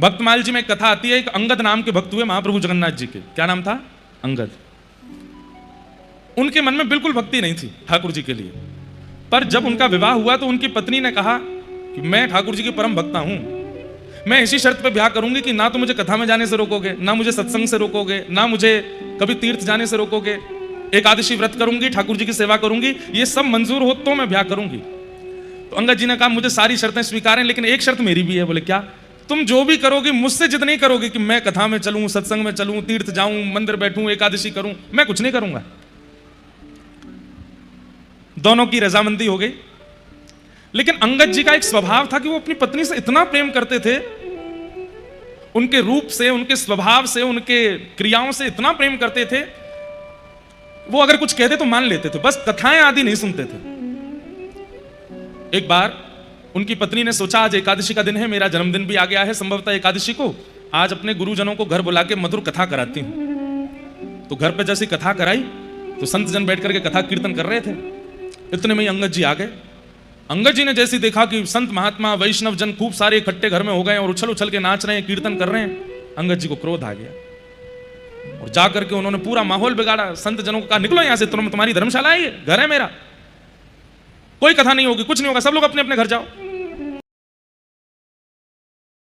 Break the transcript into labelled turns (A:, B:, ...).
A: भक्तमाल जी में एक कथा आती है, एक अंगद नाम के भक्त हुए महाप्रभु जगन्नाथ जी के। क्या नाम था? अंगद। उनके मन में बिल्कुल भक्ति नहीं थी ठाकुर जी के लिए, पर जब उनका विवाह हुआ तो उनकी पत्नी ने कहा कि मैं ठाकुर जी की परम भक्ता हूं, मैं इसी शर्त पे ब्याह करूंगी कि ना तो मुझे कथा में जाने से रोकोगे, ना मुझे सत्संग से रोकोगे, ना मुझे कभी तीर्थ जाने से रोकोगे, एकादशी व्रत करूंगी, ठाकुर जी की सेवा करूंगी, ये सब मंजूर हो तो मैं ब्याह करूंगी। तो अंगद जी ने कहा मुझे सारी शर्तें स्वीकार हैं, लेकिन एक शर्त मेरी भी है। बोले क्या? तुम जो भी करोगे मुझसे जिद नहीं करोगे कि मैं कथा में चलूं, सत्संग में चलूं, तीर्थ जाऊं, मंदिर बैठूं, एकादशी करूं, मैं कुछ नहीं करूंगा। दोनों की रजामंदी हो गई। लेकिन अंगद जी का एक स्वभाव था कि वो अपनी पत्नी से इतना प्रेम करते थे, उनके रूप से, उनके स्वभाव से, उनके क्रियाओं से इतना प्रेम करते थे, वो अगर कुछ कहते तो मान लेते थे, बस कथाएं आदि नहीं सुनते थे। एक बार उनकी पत्नी ने सोचा आज एकादशी का दिन है, मेरा जन्मदिन भी आ गया है संभवतः एकादशी को, आज अपने गुरुजनों को घर बुला के मधुर कथा कराती हूं। तो घर पे जैसी कथा कराई तो संत जन बैठ करके कथा कीर्तन कर रहे थे। इतने में ही अंगद जी आ गए। अंगद जी ने जैसे देखा कि संत महात्मा वैष्णव जन खूब सारे इकट्ठे घर में हो गए और उछल उछल के नाच रहे हैं, कीर्तन कर रहे हैं, अंगद जी को क्रोध आ गया और जाकर के उन्होंने पूरा माहौल बिगाड़ा। संत जनों को कहा निकलो यहां से, तुम्हारी धर्मशाला है, ये घर है मेरा, कोई कथा नहीं होगी, कुछ नहीं होगा, सब लोग अपने अपने घर जाओ।